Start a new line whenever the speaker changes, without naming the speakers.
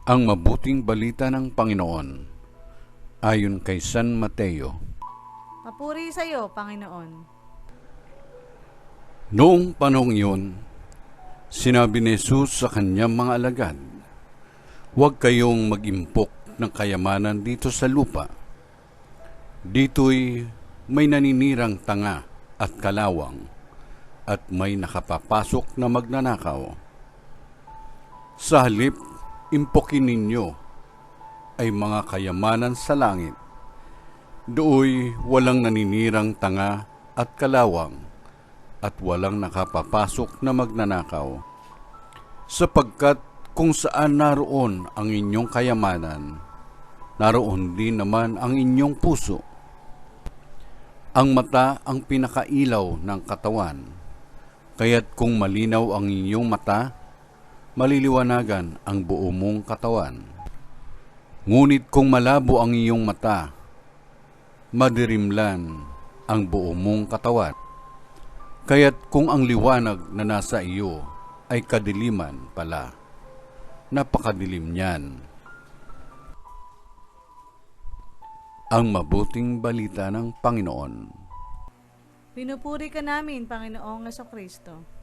Ang mabuting balita ng Panginoon ayon kay San Mateo.
Papuri sa iyo, Panginoon.
Noong panahong iyon, sinabi ni Jesus sa kanyang mga alagad, "Huwag kayong mag-impok ng kayamanan dito sa lupa. Dito'y may naninirang tanga at kalawang, at may nakapapasok na magnanakaw. Sa halip, impokin ninyo ay mga kayamanan sa langit. Dooy walang naninirang tanga at kalawang, at walang nakapapasok na magnanakaw. Sapagkat kung saan naroon ang inyong kayamanan, naroon din naman ang inyong puso. Ang mata ang pinakailaw ng katawan, kaya't kung malinaw ang inyong mata, maliliwanagan ang buo mong katawan. Ngunit kung malabo ang iyong mata, madirimlan ang buo mong katawan. Kaya't kung ang liwanag na nasa iyo ay kadiliman pala, napakadilim niyan." Ang mabuting balita ng Panginoon.
Pinupuri ka namin, Panginoong Jesucristo.